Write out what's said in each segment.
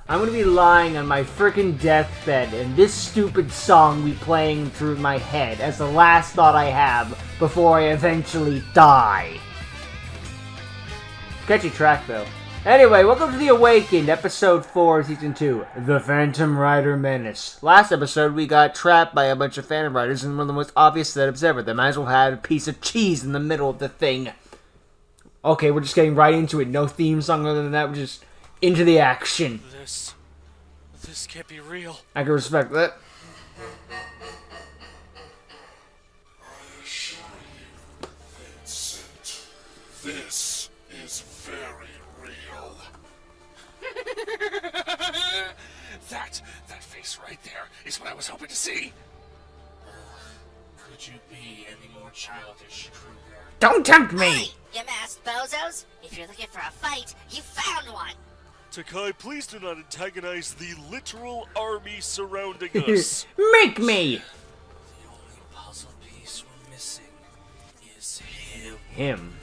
I'm gonna be lying on my frickin' deathbed and this stupid song be playing through my head as the last thought I have before I eventually die. Sketchy track though. Anyway, welcome to The Awakened, episode 4, season 2, The Phantom Rider Menace. Last episode, we got trapped by a bunch of Phantom Riders in one of the most obvious setups ever. They might as well have a piece of cheese in the middle of the thing. Okay, we're just getting right into it. No theme song other than that. We're just into the action. This can't be real. I can respect that. I assure you, Vincent, this is very real. That face right there is what I was hoping to see. Could you be any more childish, Kruger? Don't tempt me! Hey, you masked bozos! If you're looking for a fight, you found one! Takai, please do not antagonize the literal army surrounding us. Make me! The only puzzle piece we're missing is him. Him.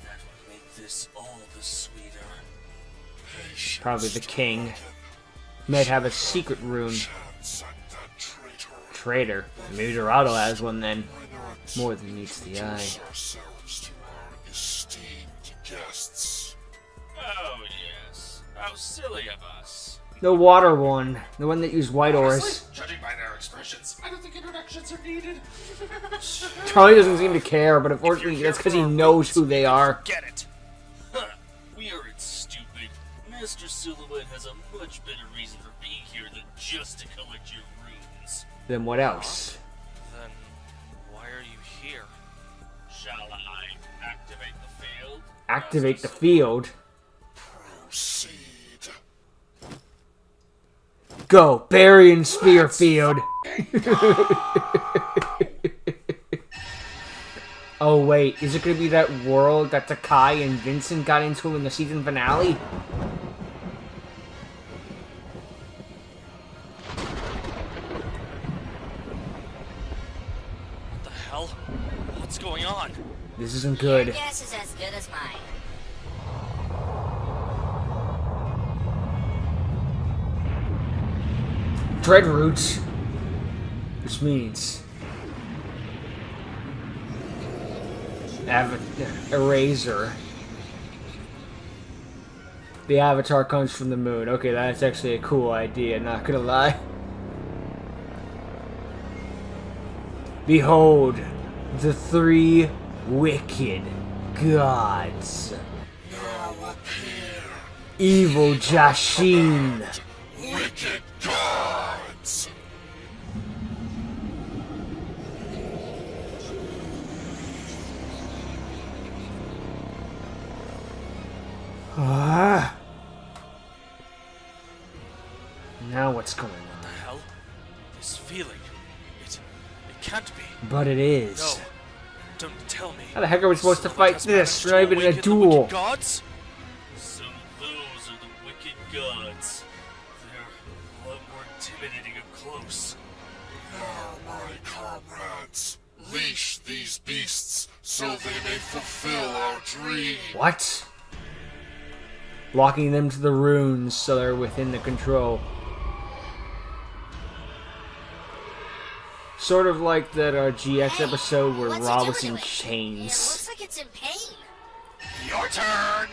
That would make this all the sweeter. Probably the king. Might have a secret rune. Traitor. Maybe Dorado has one then. More than meets the eye. Ourselves to our esteemed guests. Oh, yes. How silly of us. The water one. The one that used white ores. Judging by their expressions, I don't think introductions are needed. Charlie doesn't seem to care, but unfortunately that's because he knows who they are. Get it. Huh. We aren't stupid. Master Silhouette has a much better reason for being here than just to collect your runes. Then what else? Then, why are you here? Shall I activate the field? Activate the field. Proceed. Go, Barry and Spear field. Oh wait, is it gonna be that world that Takai and Vincent got into in the season finale? What the hell? What's going on? This isn't good. Your guess is as good as mine. Dread roots. Which means Eraser. The avatar comes from the moon. Okay, that's actually a cool idea, not gonna lie. Behold, the three wicked gods. Now appear, Evil Jashin. wicked gods. Ah. Now what's going on? What the hell? This feeling. It can't be. But it is. No. Don't tell me. How the heck are we supposed to fight Silhouette has this? managed We're to not even in a awaken the duel. wicked gods? So those are the wicked gods. They're a lot more intimidating up close. Now, my comrades, leash these beasts so they may fulfill our dream. What? Locking them to the runes so they're within the control. Sort of like that GX episode where What's it Rob doing was to in it? It chains. looks like it's in pain. Your turn!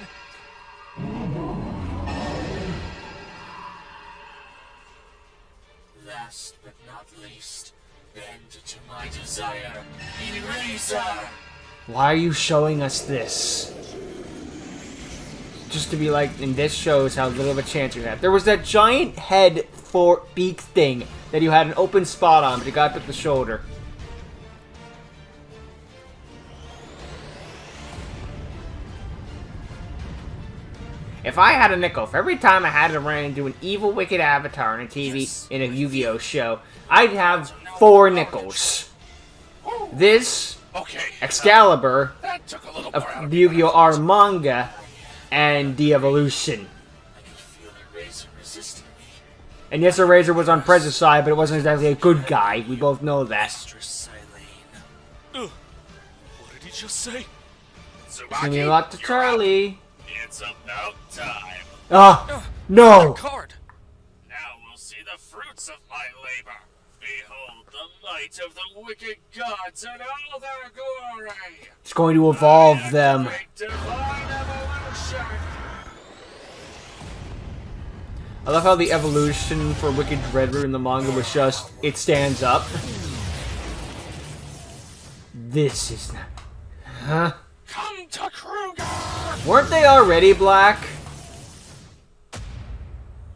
Last but not least, bend to my desire, Eraser. Why are you showing us this? Just to be like, and this shows how little of a chance you have. There was that giant head for beak thing that you had an open spot on, but you got to the shoulder. If I had a nickel for every time I had to run into an evil, wicked avatar in a TV, in a Yu-Gi-Oh show, I'd have 4 nickels. This, Excalibur, That took a little of more out of the Yu-Gi-Oh! R manga, and De-Evolution. I can feel Eraser resisting me. And yes, Eraser was on Prez's side, but it wasn't exactly a good guy. We both know that. Mistress Silene. What did he just say? Give me a lot to Charlie. It's about time. Ah, no! Card. fruits of my labor. Behold the might of the wicked gods and all their glory. It's going to evolve them. Divine evolution. I love how the evolution for Wicked Dreadroot in the manga was just, it stands up. This is not... Huh? Come to Kruger! Weren't they already black?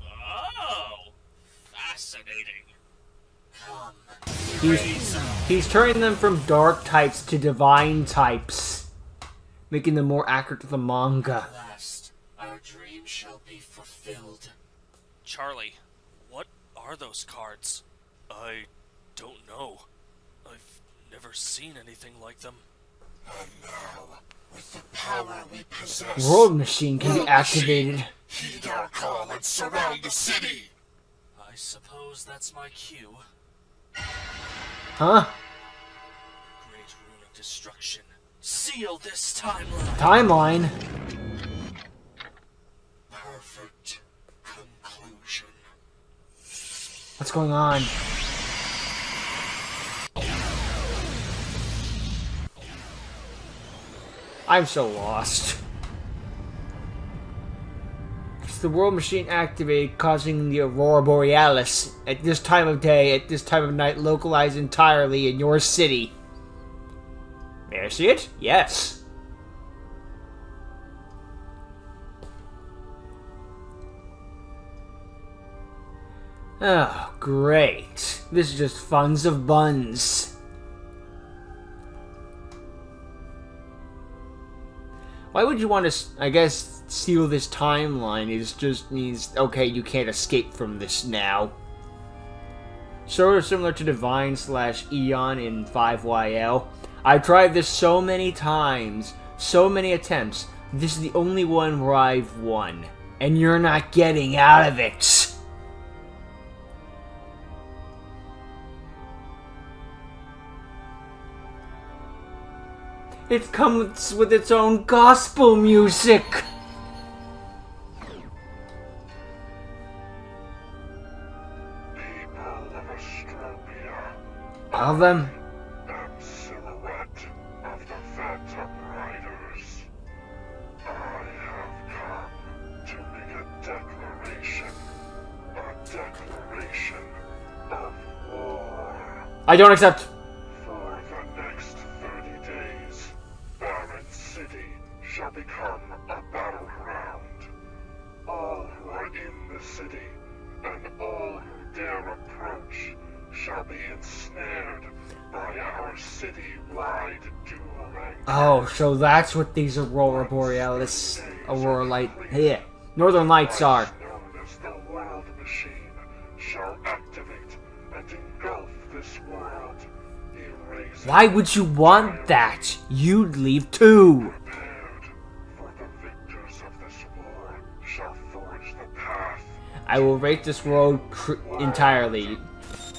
Oh, fascinating. He's turning them from dark types to divine types, making them more accurate to the manga. Last, our dream shall be fulfilled. Charlie, what are those cards? I don't know. I've never seen anything like them. And now, with the power we possess, World Machine can be World activated. Machine, heed our call and surround the city. I suppose that's my cue. Huh? Great rune of destruction. Seal this timeline. Timeline? Perfect conclusion. What's going on? I'm so lost. It's the World Machine activated, causing the Aurora Borealis at this time of day, at this time of night, localized entirely in your city. May I see it? Yes. Oh, great. This is just funds of buns. Why would you want to, I guess, steal this timeline? It just means, okay, you can't escape from this now. Sort of similar to Divine / Eon in 5YL. I've tried this so many times, so many attempts. This is the only one where I've won. And you're not getting out of it. It comes with its own gospel music. People of Astropia, All of them? am silhouette of the Phantom Riders. I have come to make a declaration of war. I don't accept. For the next 30 days, Barren City shall become a battleground. All who are in the city, and all who dare approach, shall be ensnared by our city-wide dueling. Oh, so that's what these Aurora Northern Lights are. Known as the World Machine shall activate and engulf this world, erasing. Why would you want that? You'd leave too. Prepared, for the victors of this war shall forge the path. I will rate this world entirely.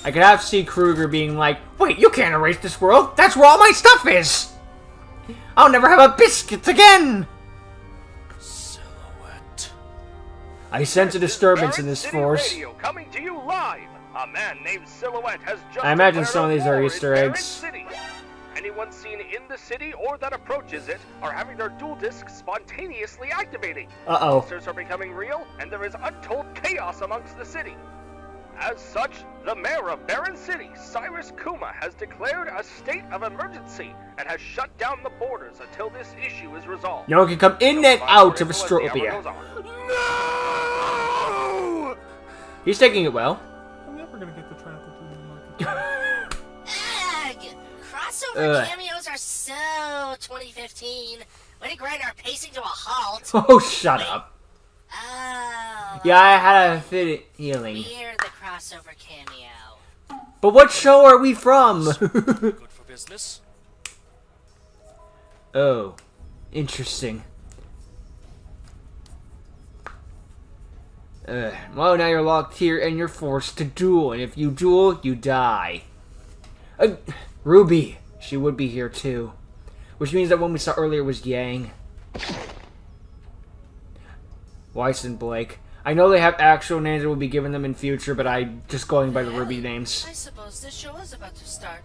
I could have see Kruger being like, wait, you can't erase this world. That's where all my stuff is. I'll never have a biscuit again. Silhouette. I sense a disturbance in Barren this City force. Radio coming to you live. A man named Silhouette has just I imagine declared some of a these are war in Easter Barren eggs. City. Anyone seen in the city or that approaches it are having their dual discs spontaneously activating. Uh-oh. Monsters are becoming real, and there is untold chaos amongst the city. As such, the mayor of Barren City, Cyrus Kuma, has declared a state of emergency and has shut down the borders until this issue is resolved. No one can come in and out of Astropia. No! He's taking it well. I'm never gonna get the traffic in the market. Ugh! Crossover Ugh. cameos are so 2015. Way to grind our pacing to a halt. Oh, shut up. Oh. Yeah, I had a feeling. We're the crossover cameo. But what show are we from? Good for business. Oh, interesting. Well, now you're locked here and you're forced to duel. And if you duel, you die. Ruby. She would be here too. Which means that one we saw earlier was Yang. Weiss and Blake. I know they have actual names that will be given them in future, but I'm just going by the Ruby names. I suppose this show is about to start.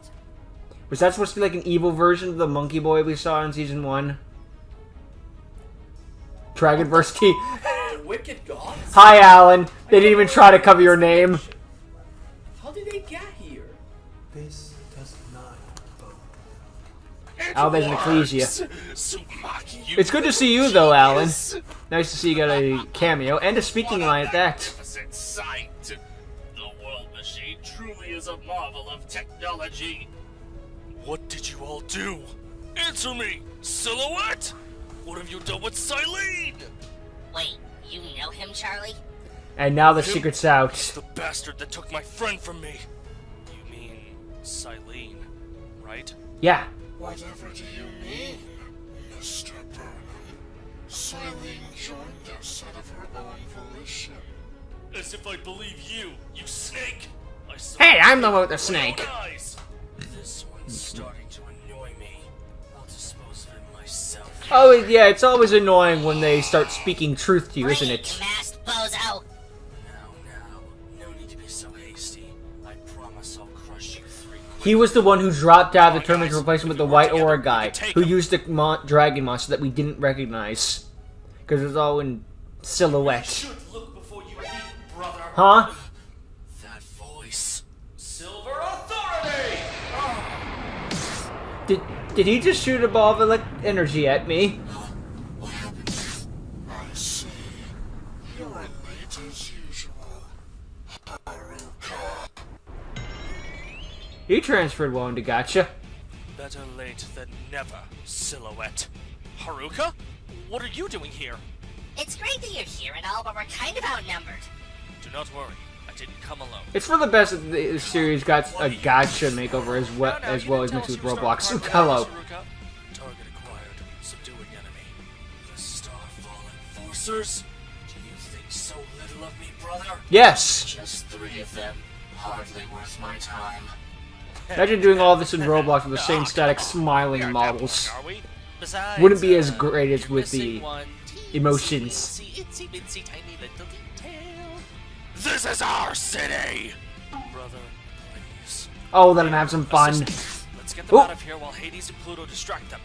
Was that supposed to be like an evil version of the monkey boy we saw in season 1? Dragonverse T. The wicked gods? Hi, Alan. They didn't even try to cover your name. How did they get here? This does not bode. Alvin's an Ecclesia. It's good to see you, though, Alan. Nice to see you got a cameo and a speaking line at that. Magnificent sight! The world machine truly is a marvel of technology. What did you all do? Answer me! Silhouette! What have you done with Silene? Wait, you know him, Charlie? And now the secret's out. The bastard that took my friend from me. You mean Silene, right? Yeah. Whatever do you mean, Mr. Burnham? Silene joined us out of her own volition. As if I believe you, you snake! I saw Hey, I'm the it one with the with my snake. own eyes. This one's starting to annoy me. I'll dispose of it myself. Oh, yeah, it's always annoying when they start speaking truth to you, isn't Bring it? you masked bozo. No need to be so hasty. I promise I'll crush you three quick. He was the one who dropped out of the tournament to replace him with the White Aura guy, who used the dragon monster that we didn't recognize. Because it was all in silhouette. Should look before you leap, brother. Huh? That voice. Silver Authority! Did he just shoot a ball of energy at me? I see. You're late as usual. Haruka. He transferred well into Gotcha. Better late than never, Silhouette. Haruka? What are you doing here? It's great that you're here and all, but we're kind of outnumbered. Do not worry. I didn't come alone. It's for the best that the series got a Gotcha makeover as well as mixed with Roblox. Hello. Target acquired. Subduing enemy. The Starfall Enforcers? Do you think so little of me, brother? Yes. Just 3 of them. Hardly worth my time. Imagine doing all this in Roblox with the same static smiling models. Are we? Besides, Wouldn't be as great as with missing the one emotions. Itsy bitsy tiny little detail. This is our city! Brother, please. Oh, let him have some fun. Assistant, let's get them Ooh. out of here while Hades and Pluto distract them.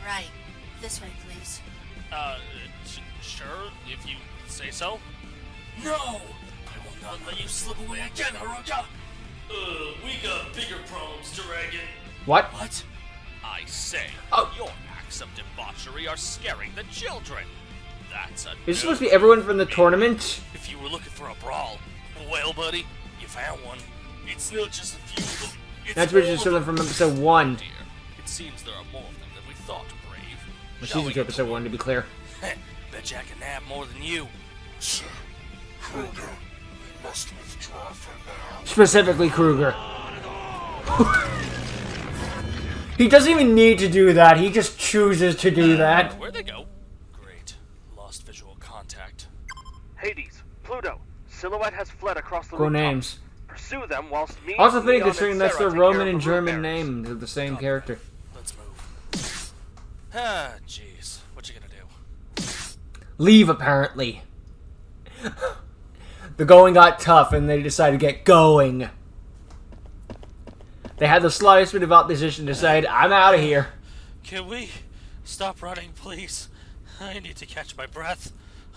Right. This way, please. Sure, if you say so. No! I will not let you slip away again, Haruka! We got bigger problems, Dragon. What? What? I say, Oh. your acts of debauchery are scaring the children. That's a Is this supposed to be everyone from the tournament? If you were looking for a brawl, well, buddy, you found one. It's not just a few of them. It's That's all originally of something them. from episode 1. Dear, it seems there are more of them than we thought, Brave. Well, Shall season we 2, episode 1, to be clear. Bet you I can nab more than you. Sir, Kruger, we must withdraw for now. Specifically Kruger. He doesn't even need to do that, he just chooses to do that. Where'd they go? Great. Lost visual contact. Hades, Pluto, Silhouette has fled across the Cool rooftop. names. Pursue them whilst me, Also fitting Leon, considering and that's the Sarah take Roman care of and the German bearers. names of the same character. Let's move. Ah, jeez. What you gonna do? Leave, apparently. The going got tough and they decided to get going. They had the slightest bit of opposition to decide, I'm out of here. Can we stop running, please? I need to catch my breath.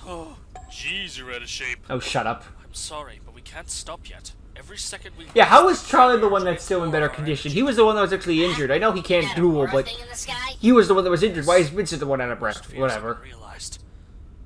Oh, jeez, you're out of shape. Oh, shut up. I'm sorry, but we can't stop yet. Every second we... Yeah, how is Charlie the one that's still in better condition? He was the one that was actually injured. I know he can't That duel, aurora but thing in the sky? he was the one that was injured. Why is Vincent the one out of breath? Fears Whatever. Realized.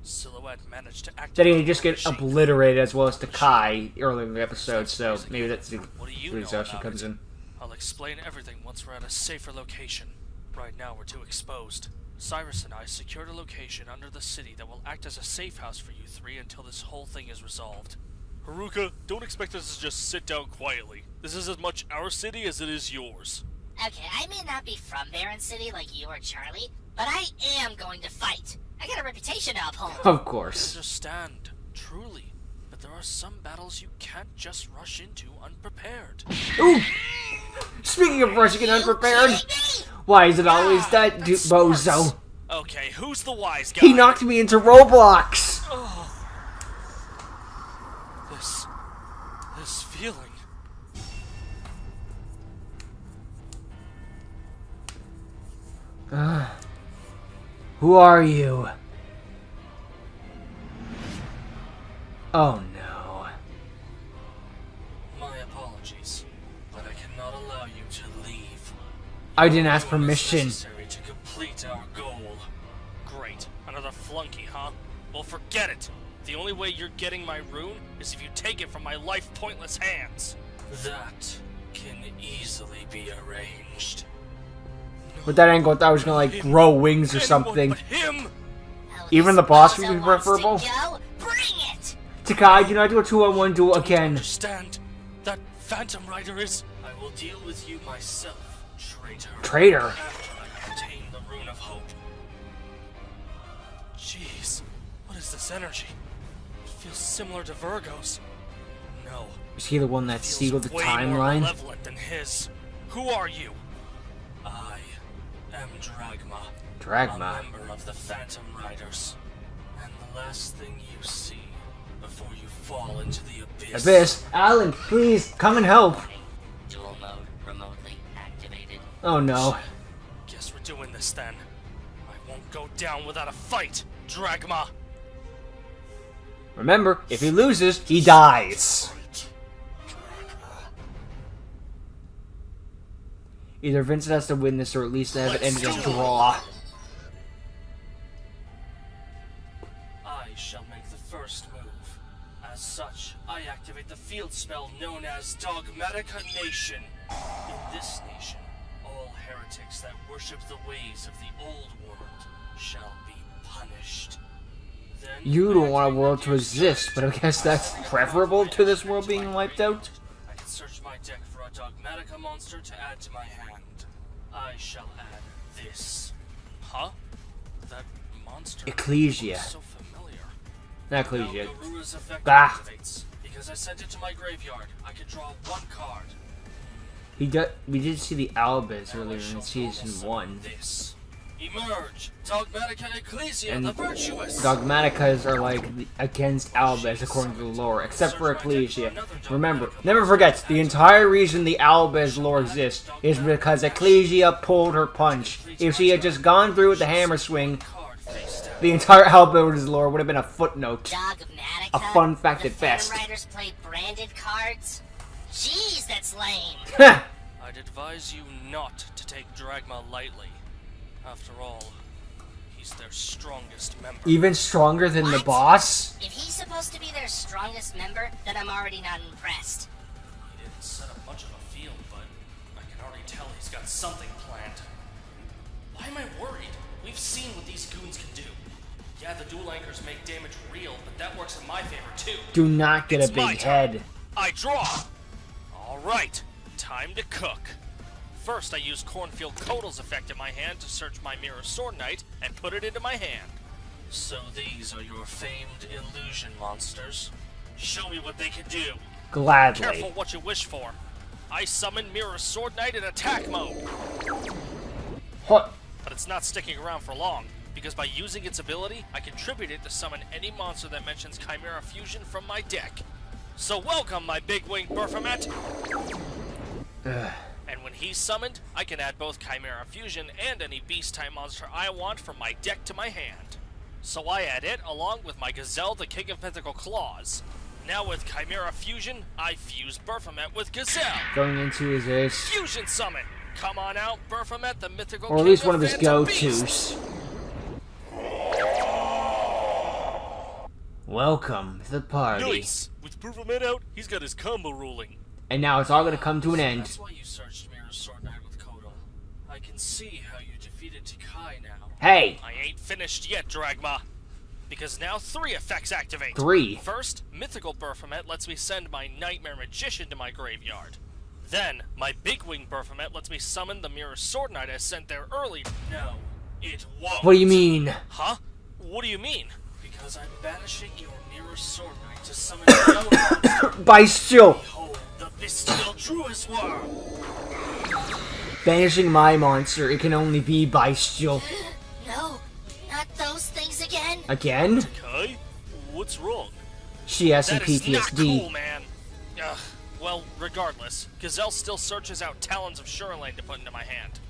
Silhouette managed to activate... Then he just get shape. obliterated as well as Takai earlier in the episode, so maybe that's the What do you where know this actually about comes it? in. I'll explain everything once we're at a safer location. Right now, we're too exposed. Cyrus and I secured a location under the city that will act as a safe house for you three until this whole thing is resolved. Haruka, don't expect us to just sit down quietly. This is as much our city as it is yours. Okay, I may not be from Baron City like you or Charlie, but I am going to fight. I got a reputation to uphold. Of course. Understand, truly. But there are some battles you can't just rush into unprepared. Ooh! Speaking of rushing and unprepared, why is it always that bozo? Okay, who's the wise guy? He knocked me into Roblox! This feeling. Who are you? Oh no. My apologies, but I cannot allow you to leave. I didn't ask What is permission. necessary to complete our goal. Great. Another flunky, huh? Well, forget it. The only way you're getting my rune is if you take it from my life-pointless hands. That can easily be arranged. With that angle, I thought I was gonna like grow wings or Anyone something. but him? Oh, Even this the boss would bozo be wants to preferable. go? Bring it! Takai, do not do a 2-on-1 duel Don't again. understand. That Phantom Rider is... I will deal with you myself, traitor. Traitor? After I obtain the Rune of Hope. Jeez. What is this energy? It feels similar to Virgo's. No. Is he the one that Feels sealed the way more timeline? malevolent than his. Who are you? I am Dragma. Dragma. A member of the Phantom Riders. And the last thing you see before you fall into the abyss. Abyss. Alan, please, come and help. Dual mode remotely activated. Oh no. Guess we're doing this then. I won't go down without a fight, Dragma. Remember, if he loses, he dies. Either Vincent has to win this or at least have it end in a draw. I shall make the first move. As such, I activate the field spell known as Dogmatica Nation. In this nation, all heretics that worship the ways of the old world shall be punished. Then You I don't want a activate world the to exist, but I guess that's preferable to this world being wiped out. I can search my deck for a Dogmatica monster to add to my hand. I shall add this. Huh? That monster Ecclesia. looks so familiar. Not Ecclesia. Now Garua's effect Bah. activates. Because I sent it to my graveyard, I can draw one card. We did see the Albus earlier in season 1. This. Emerge! Dogmatica Ecclesia, And the virtuous! Dogmaticas are like against Albus according to the lore, except for Ecclesia. Remember, never forget, the entire reason the Albus lore exists is because Ecclesia pulled her punch. If she had just gone through with the hammer swing, Card face down. the entire Albus lore would have been a footnote. Dogmatica? A fun fact the at best. Phantom Riders play branded cards? Jeez, that's lame. I'd advise you not to take Dragma lightly. After all, he's their strongest member. Even stronger than the What? boss? If he's supposed to be their strongest member, then I'm already not impressed. He didn't set up much of a field, but I can already tell he's got something planned. Why am I worried? We've seen what these goons can do. Yeah, the dual anchors make damage real, but that works in my favor too. Do not get It's a my big turn. head. I draw! Alright, time to cook. First, I use Cornfield Codal's effect in my hand to search my Mirror Sword Knight and put it into my hand. So these are your famed illusion monsters? Show me what they can do. Gladly. Careful what you wish for. I summon Mirror Sword Knight in attack mode. What? But it's not sticking around for long, because by using its ability, I contribute it to summon any monster that mentions Chimera Fusion from my deck. So welcome, my big-winged Baphomet! And when he's summoned, I can add both Chimera Fusion and any beast-type monster I want from my deck to my hand. So I add it along with my Gazelle, the King of Mythical Claws. Now with Chimera Fusion, I fuse Baphomet with Gazelle. Going into his ace. Fusion Summon! Come on out, Baphomet, the Mythical Or at King least one of his Phantom Beasts. go-tos. Welcome to the party. Nice! With Baphomet out, he's got his combo ruling. And now it's all gonna come to an end. That's why you searched Mirror Sword Knight with Codal. I can see how you defeated Takai now. Hey! I ain't finished yet, Dragma. Because now 3 effects activate. 3. First, Mythical Baphomet lets me send my Nightmare Magician to my graveyard. Then, my Big Wing Baphomet lets me summon the Mirror Sword Knight I sent there early. No, it won't. What do you mean? Huh? What do you mean? Because I'm banishing your Mirror Sword Knight to summon your own monster. Bestial! Behold, the bestial Truest Worm! Banishing my monster, it can only be bestial. No, not those things again. Again? Kai? What's wrong? She has some That is not PTSD. cool, man. Ugh. Regardless, Gazelle still searches out Talons of Shurlane to put into my hand.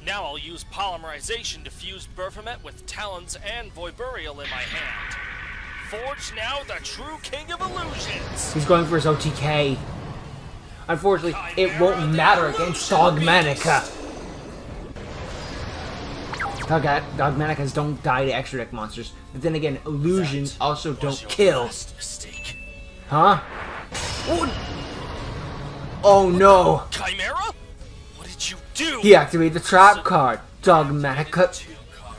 Now I'll use polymerization to fuse Baphomet with Talons and Voiburial in my hand. Forge now the true king of illusions! He's going for his OTK. Unfortunately, it won't matter against Dogmanica. Dogmanicas don't die to extra deck monsters, but then again, illusions also don't kill. Huh? Oh no! Chimera? What did you do? He activated the trap card. Dogmatica.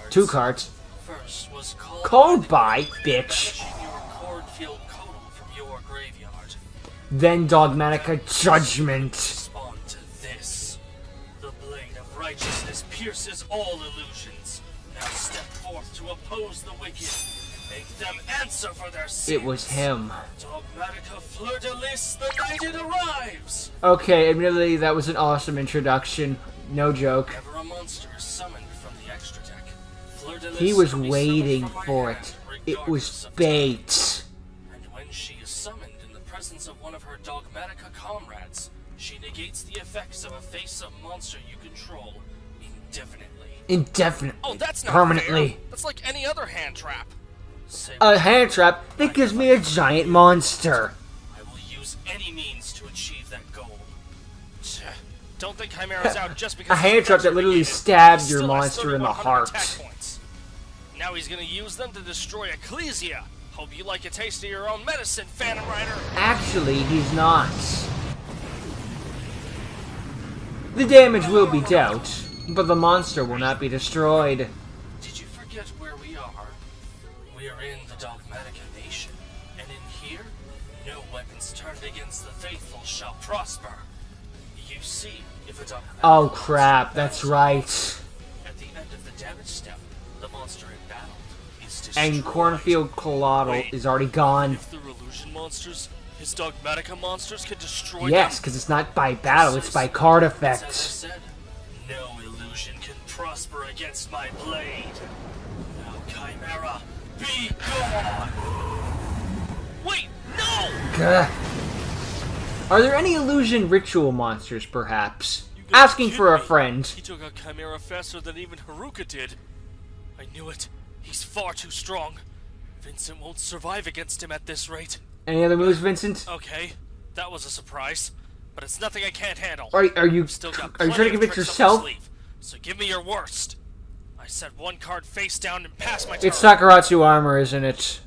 Two cards. First was Called by, bitch. your cornfield Codal from your graveyard. Then Dogmatica Judgment. Respond to this. The blade of righteousness pierces all illusions. Now step forth to oppose the wicked. Make them answer for their sins. It was him. Dogmatica Fleur-de-Lis the night it arrives. Okay, admittedly, that was an awesome introduction. No joke. Whenever a monster is summoned from the extra deck, Fleur-de-Lis He was will be waiting summoned from my for hand, it. It was regardless of bait. time. And when she is summoned in the presence of one of her Dogmatica comrades, she negates the effects of a face-up monster you control indefinitely. Indefinitely. Oh, that's not permanently. fair. That's like any other hand trap. Say A hand trap that gives me a giant monster. I will use any means to achieve that goal. Don't think Chimera's out just because A hand trap that literally stabbed your monster in the heart. Points. Now he's gonna use them to destroy Ecclesia. Hope you like a taste of your own medicine, Phantom Rider. Actually, he's not. The damage will be dealt, but the monster will not be destroyed. Did you forget where we are? We are in the Dogmatica Nation, and in here, no weapons turned against the faithful shall prosper. You see, if a Dogmatica Oh crap, that's right. at the end of the damage step, the monster in battle is destroyed. And Cornfield Collateral is already gone. If they're illusion monsters, his Dogmatica monsters can destroy Yes, them. because it's not by battle, it's by card As I effect. said, no illusion can prosper against my blade. Now, Chimera, be gone! Wait, no! Gah. Are there any illusion ritual monsters, perhaps? You gotta Asking kid for a me. friend. He took out Chimera faster than even Haruka did. I knew it. He's far too strong. Vincent won't survive against him at this rate. Any other moves, Vincent? Okay, that was a surprise, but it's nothing I can't handle. Are you Still got are you plenty trying to of convince tricks up my yourself? sleeve, so give me your worst. I set one card face down and pass my turn. It's Sakaratsu armor, isn't it?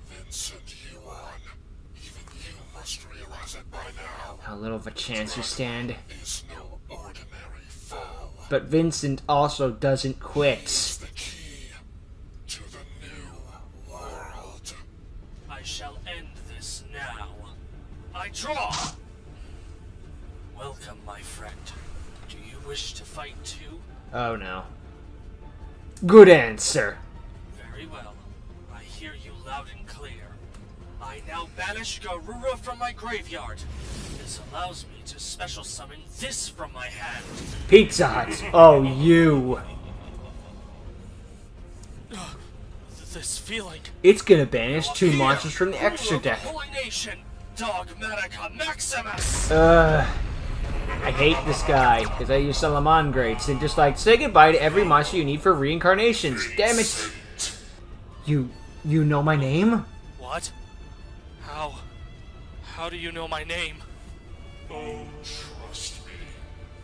Vincent Yuan. Even you must realize it by now. How little of a chance you stand. Is no ordinary foe. But Vincent also doesn't quit. It's the key to the new world. I shall end this now. I draw! Welcome, my friend. Do you wish to fight too? Oh no. Good answer. Very well. I hear you loud and clear. I now banish Garura from my graveyard. This allows me to special summon this from my hand. Pizza Hut. Oh, you. This feeling. It's gonna banish two monsters from the extra Ruler of the deck. Holy Nation, Dogmatica Maximus! I hate this guy, because I use Salamandrates, and just like, say goodbye to every monster you need for reincarnations. Damn it! You know my name? What? How do you know my name? Oh, trust me.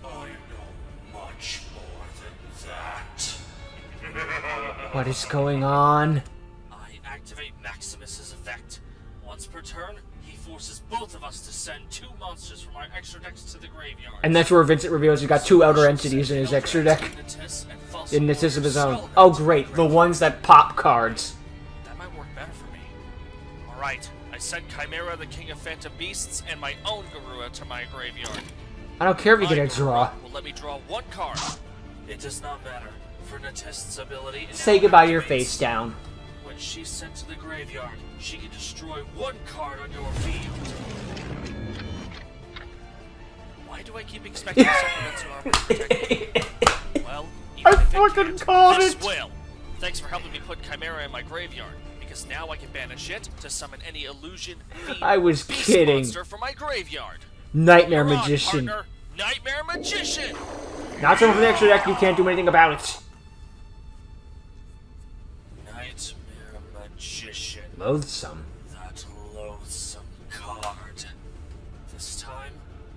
I know much more than that. What is going on? I activate Maximus's effect. Once per turn, he forces both of us to send two monsters from our extra decks to the graveyard. And that's where Vincent reveals he's got two outer entities in his extra deck. In the system of his own. Oh great, the ones that pop cards. That might work better for me. Alright, I sent Chimera, the King of Phantom Beasts, and my own Garua to my graveyard. I don't care if you My get a draw. Garua will let me draw one card. It does not matter. For Natest's ability, it Say now goodbye to your activates. face down. When she's sent to the graveyard, she can destroy one card on your field. Why do I keep expecting supplements or armor to protect me? Well, even I if it fucking can't, called this it! will. Thanks for helping me put Chimera in my graveyard, because because now I can banish it to summon any illusion, fiend, I was beast kidding. monster from my graveyard. Nightmare You're on, Magician. partner. Nightmare Magician! Not someone from the extra deck, you can't do anything about it. Nightmare Magician. Loathsome. That loathsome card. This time,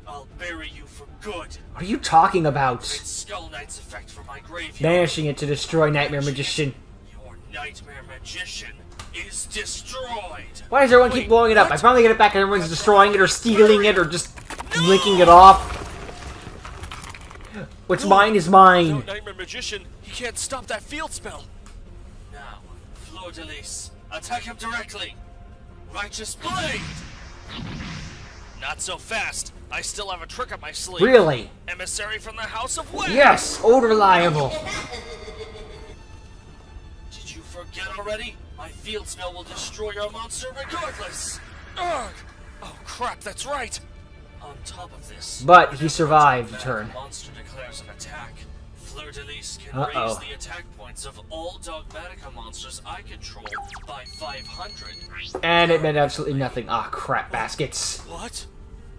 I'll bury you for good. What are you talking about? It's Skull Knight's effect from my graveyard. Banishing it to destroy Nightmare Magician. Your Nightmare Magician is destroyed. Why does everyone keep blowing it up? I finally get it back and everyone's destroying it or stealing it or just linking it off. What's mine is mine. Without Nightmare Magician, he can't stop that field spell. Now, Fleur de Lis, attack him directly. Righteous Blade. Not so fast. I still have a trick up my sleeve. Really? Emissary from the House of Wind. Yes, old reliable. Did you forget already? My field spell will destroy your monster regardless. Ugh. Oh crap, that's right. On top of this, But he survived a turn. the monster declares an attack. Fleur de Lis can Uh-oh. raise the attack points of all Dogmatica monsters I control by 500. And it meant absolutely nothing. Ah, crap baskets. What?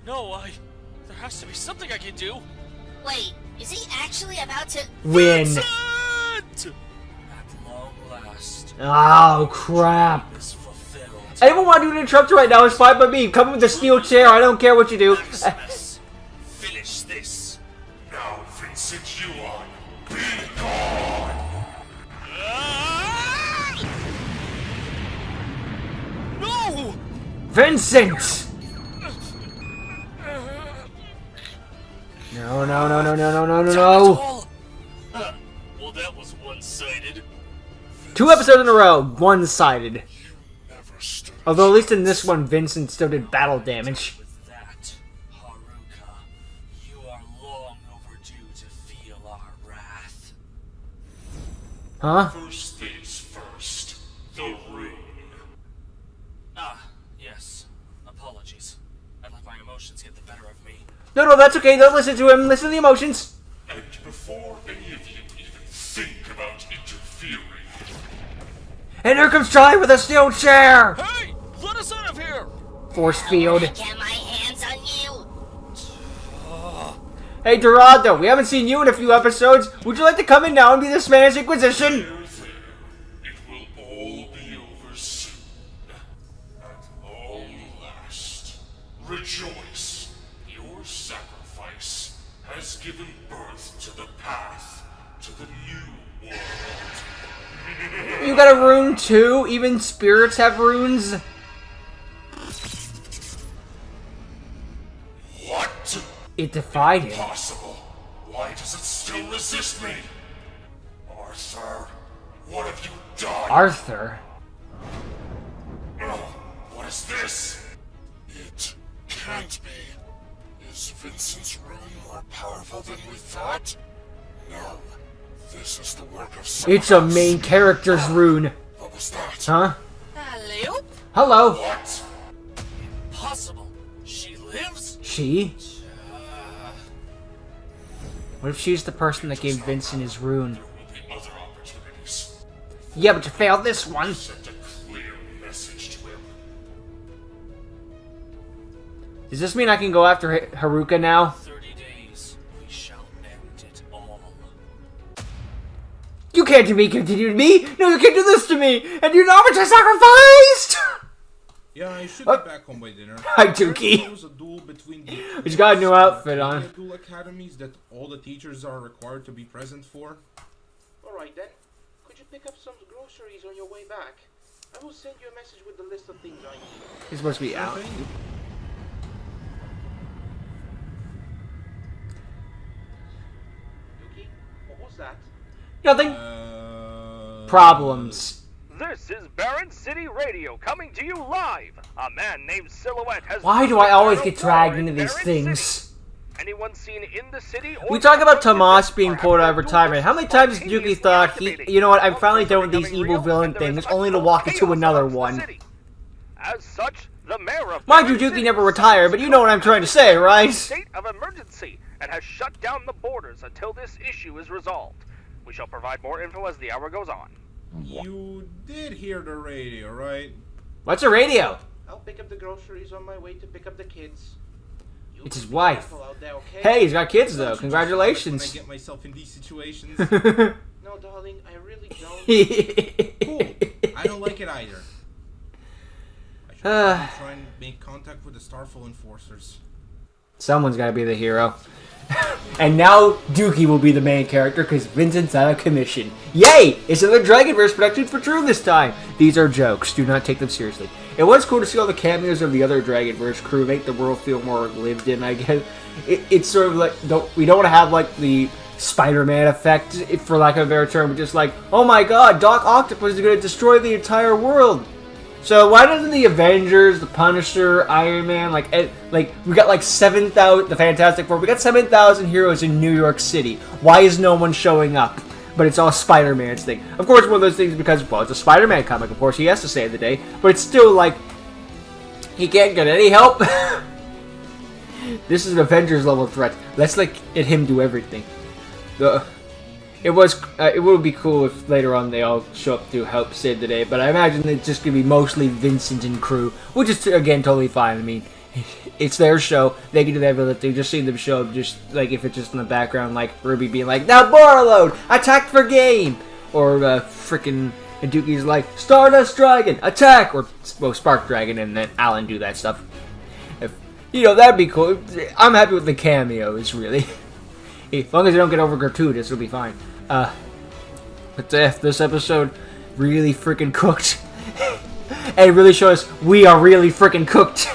No, there has to be something I can do. Wait, is he actually about to... Win. Vincent! At long last, Oh, crap. is fulfilled. Anyone want to do an interrupter right now? It's fine by me. Come with the steel chair. I don't care what you do. Maximus, finish this. Now, Vincent Yuan, be gone! No! Vincent! No, no, no, no, no, no, no, no, no. Huh. Well, that was one-sided. 2 episodes in a row, one-sided. Never stood Although at least in this one, Vincent still did battle damage. With that, Haruka, you are long overdue to feel our wrath. Huh? First things first, the ring. Ah, yes. Apologies. I let my emotions get the better of me. No, no, that's okay. Don't listen to him. Listen to the emotions. And before any of you even think about interfering, And here comes Charlie with a steel chair. Hey! Let us out of here! Force field. Get my hands on you! Hey, Dorado, we haven't seen you in a few episodes. Would you like to come in now and be this man's Inquisition? there, it will all be over soon. At long last, rejoice. Your sacrifice has given birth to the path to the new world. You got a rune too? Even spirits have runes? What? It defied him. Impossible. Why does it still resist me? Arthur, what have you done? Arthur? What is this? It can't be. Is Vincent's rune more powerful than we thought? No. This is the work of someone It's a else. main character's rune. What was that? Huh? Hello? Hello? What? Impossible. She lives? She? What if she's the person that gave Vincent his rune? There will be other opportunities. Yeah, but you failed this one. Send a clear message to him. Does this mean I can go after Haruka now? 30 days. We shall end it all. You can't continue to me! No, you can't do this to me! And you know how much I sacrificed! Yeah, I should Oh. be back home by dinner. Hi, Dookie. There was a duel between the He's got a new outfit on. dual academies that all the teachers are required to be present for. Alright then. Could you pick up some groceries on your way back? I will send you a message with the list of things I need. He's supposed to be out. Yuki, what was that? Nothing. Uh, Problems. This is Baron City Radio coming to you live. A man named Silhouette has. Why do I always get dragged into these things? Anyone seen in the city? Or We talk about the Tomas city being are pulled out of after retirement. How many times has Yuki thought, you know what, I'm finally done with these evil villain things, only to walk into another one? As such, the mayor of Mind you, Baron Yuki City never retired, but you know what I'm trying to say, right? state of emergency and has shut down the borders until this issue is resolved. We shall provide more info as the hour goes on. You did hear the radio, right? What's a radio? I'll pick up the groceries on my way to pick up the kids. You It's his be wife. careful out there, okay? Hey, he's got kids though. When I Congratulations. get myself in these situations. No, darling, I really don't. Cool. I don't like it either. I should probably try and make contact with the Starfall enforcers. Someone's got to be the hero. And now Dookie will be the main character because Vincent's out of commission. Yay! It's another Dragonverse production for true this time. These are jokes. Do not take them seriously. It was cool to see all the cameos of the other Dragonverse crew make the world feel more lived in, I guess. It's sort of like, we don't want to have like the Spider-Man effect, for lack of a better term, but just like, oh my god, Doc Octopus is going to destroy the entire world. So why doesn't the Avengers, the Punisher, Iron Man, like we got like 7,000, the Fantastic Four, we got 7,000 heroes in New York City. Why is no one showing up? But it's all Spider-Man's thing. Of course, one of those things because, well, it's a Spider-Man comic, of course he has to save the day, but it's still like, he can't get any help. This is an Avengers level threat. Let's let him do everything. It would be cool if later on they all show up to help save the day, but I imagine it's just going to be mostly Vincent and crew, which is, again, totally fine. I mean, it's their show, they can do that ability, just see them show up, just, like, if it's just in the background, like, Ruby being like, now Borrowload, attack for game! Or, frickin' and Dookie's like, Stardust Dragon, attack! Or, well, Spark Dragon, and then Alan do that stuff. You know, that'd be cool. I'm happy with the cameos, really. As long as they don't get over gratuitous, it'll be fine. But this episode really freaking cooked. And it really shows us we are really freaking cooked.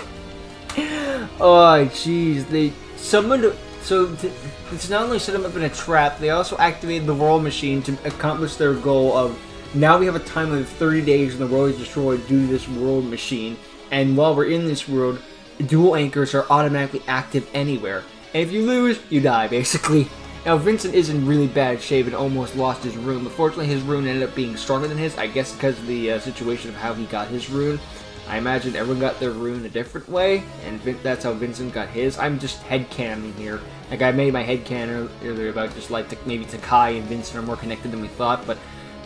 Oh, jeez. It's not only set them up in a trap, they also activated the world machine to accomplish their goal of, now we have a time limit of 30 days when the world is destroyed due to this world machine. And while we're in this world, dual anchors are automatically active anywhere. And if you lose, you die, basically. Now, Vincent is in really bad shape and almost lost his rune, but fortunately his rune ended up being stronger than his, I guess because of the situation of how he got his rune. I imagine everyone got their rune a different way, and that's how Vincent got his. I'm just headcanoning here. Like, I made my headcanon earlier about just like maybe Takai and Vincent are more connected than we thought, but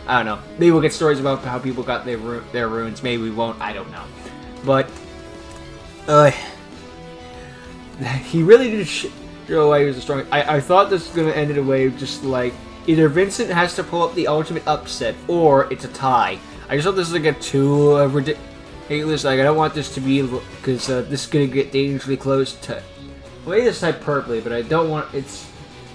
I don't know. Maybe we'll get stories about how people got their runes. Maybe we won't. I don't know. But, he really did show why he was the strongest. I thought this was going to end in a way of just like, either Vincent has to pull up the ultimate upset, or it's a tie. I just hope this doesn't get too ridiculous. Like, I don't want this to be, because this is going to get dangerously close to, well, maybe this hyperbole, but I don't want,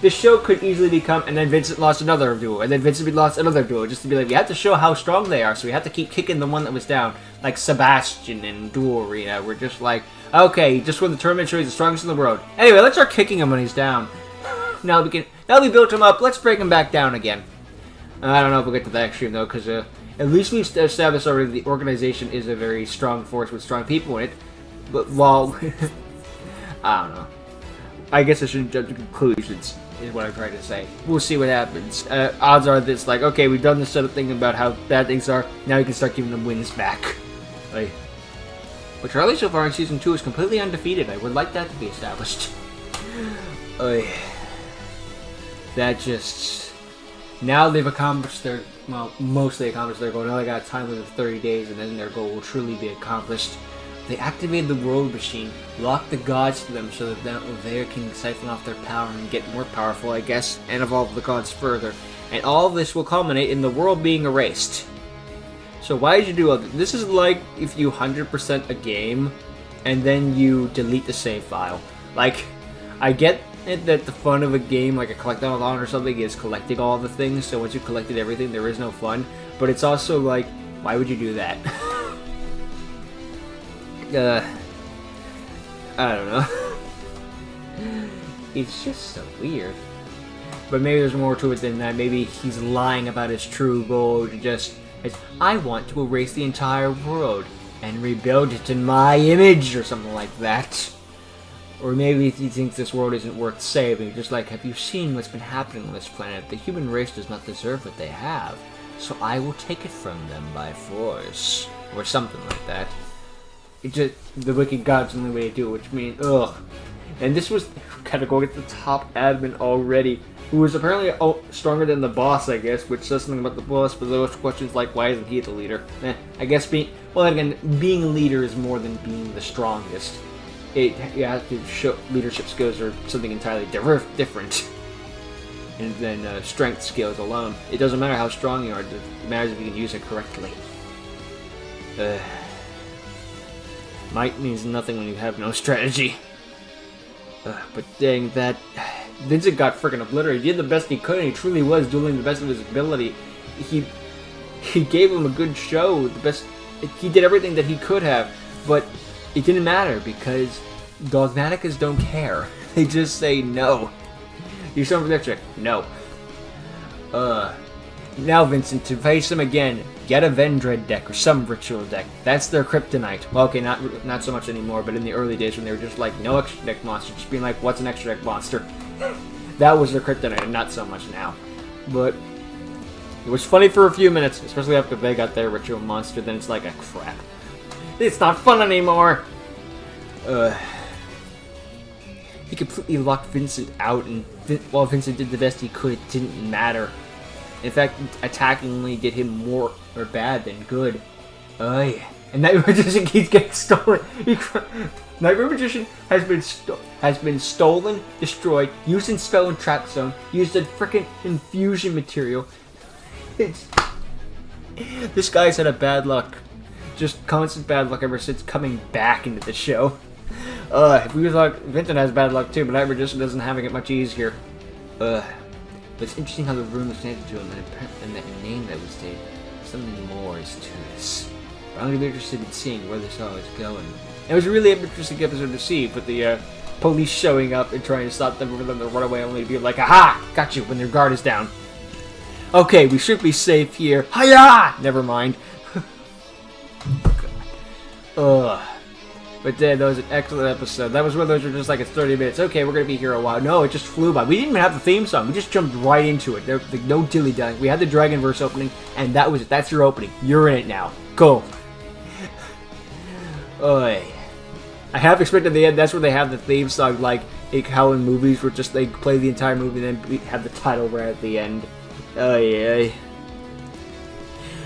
this show could easily become, and then Vincent lost another duel, and then Vincent lost another duel, just to be like, we have to show how strong they are, so we have to keep kicking the one that was down, like Sebastian in Duel Arena. We're just like, okay, he just won the tournament, so he's the strongest in the world. Anyway, let's start kicking him when he's down. Now we built him up, let's break him back down again. I don't know if we'll get to that extreme though, because at least we've established already the organization is a very strong force with strong people in it. But while, I don't know. I guess I shouldn't jump to conclusions, is what I'm trying to say. We'll see what happens. Odds are this, like, okay, we've done this sort of thing about how bad things are, now we can start giving them wins back. Like, but Charlie so far in Season 2 is completely undefeated. I would like that to be established. That just... Now they've accomplished their... Well, mostly accomplished their goal. Now they got a time limit of 30 days, and then their goal will truly be accomplished. They activated the world machine, locked the gods to them so that they can siphon off their power and get more powerful, I guess, and evolve the gods further. And all of this will culminate in the world being erased. So why did you do all this? This is like if you 100% a game, and then you delete the save file. Like, I get it that the fun of a game, like a collectathon or something, is collecting all the things, so once you've collected everything, there is no fun. But it's also like, why would you do that? I don't know. It's just so weird. But maybe there's more to it than that. Maybe he's lying about his true goal to just... I want to erase the entire world and rebuild it in my image or something like that. Or maybe he thinks this world isn't worth saving. Just like, have you seen what's been happening on this planet? The human race does not deserve what they have. So I will take it from them by force. Or something like that. It just, the wicked god's the only way to do it, which means, ugh. And this was kind of going at the top admin already. who is apparently stronger than the boss, I guess, which says something about the boss, but those questions like, why isn't he the leader? I guess well, again, being a leader is more than being the strongest. You have to show leadership skills are something entirely different than strength skills alone. It doesn't matter how strong you are, it matters if you can use it correctly. Might means nothing when you have no strategy. But dang, that Vincent got freaking obliterated. He did the best he could, and he truly was doing the best of his ability. He gave him a good show. He did everything that he could have, but it didn't matter because dogmaticas don't care. They just say no. You show him that trick. No. Now, Vincent, to face him again, get a Vendread deck or some ritual deck. That's their kryptonite. Well, okay, not so much anymore, but in the early days when they were just like, no extra deck monster, just being like, what's an extra deck monster? That was their kryptonite, and not so much now. But it was funny for a few minutes, especially after they got their ritual monster, then it's like, crap. It's not fun anymore! He completely locked Vincent out, and while Vincent did the best he could, it didn't matter. In fact, attackingly did him more bad than good. And Nightmare Magician keeps getting stolen. Nightmare Magician has been stolen, destroyed, used in spell and trap zone, used in frickin' infusion material. This guy's had a bad luck. Just constant bad luck ever since coming back into the show. If we thought Vincent has bad luck too, but Nightmare Magician doesn't having it much easier. But it's interesting how the room was connected to him and that name that was stated. Something more is to this. But I'm going to be interested in seeing where this all is going. It was really an interesting episode to see, with the police showing up and trying to stop them for them to run away, only to be like, aha! Got you, when their guard is down. Okay, we should be safe here. Hiya! Never mind. But then, that was an excellent episode. That was one of those where just like, it's 30 minutes. Okay, we're going to be here a while. No, it just flew by. We didn't even have the theme song. We just jumped right into it. There was no dilly-dallying. We had the Dragonverse opening, and that was it. That's your opening. You're in it now. Go. I half expected the end. That's where they have the theme song, like how in movies where just they play the entire movie and then have the title right at the end.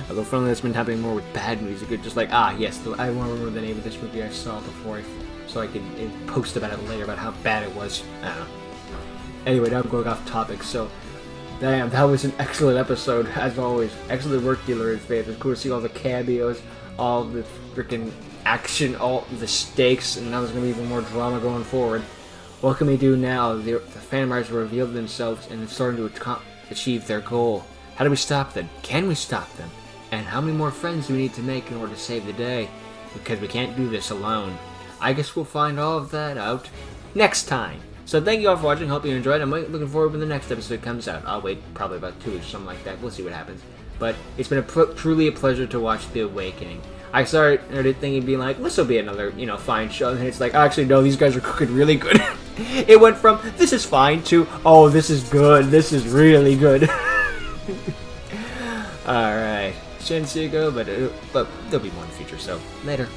Although finally that's been happening more with bad music. It's just like, yes, I want to remember the name of this movie I saw before, so I can post about it later about how bad it was. I don't know. Anyway, now I'm going off topic, so damn, that was an excellent episode, as always. Excellent work, Dealer in Faith. It's cool to see all the cameos, all the freaking action, all the stakes, and now there's going to be even more drama going forward. What can we do now? The Phantom Riders have revealed themselves and are starting to achieve their goal. How do we stop them? Can we stop them? And how many more friends do we need to make in order to save the day? Because we can't do this alone. I guess we'll find all of that out next time. So thank you all for watching. Hope you enjoyed. I'm looking forward when the next episode comes out. I'll wait probably about 2 weeks or something like that. We'll see what happens. But it's been truly a pleasure to watch The Awakening. I started thinking, being like, this will be another, fine show. And it's like, actually, no, these guys are cooking really good. It went from, this is fine, to, oh, this is good. This is really good. Alright. Shinseiko, but there'll be more in the future, so later.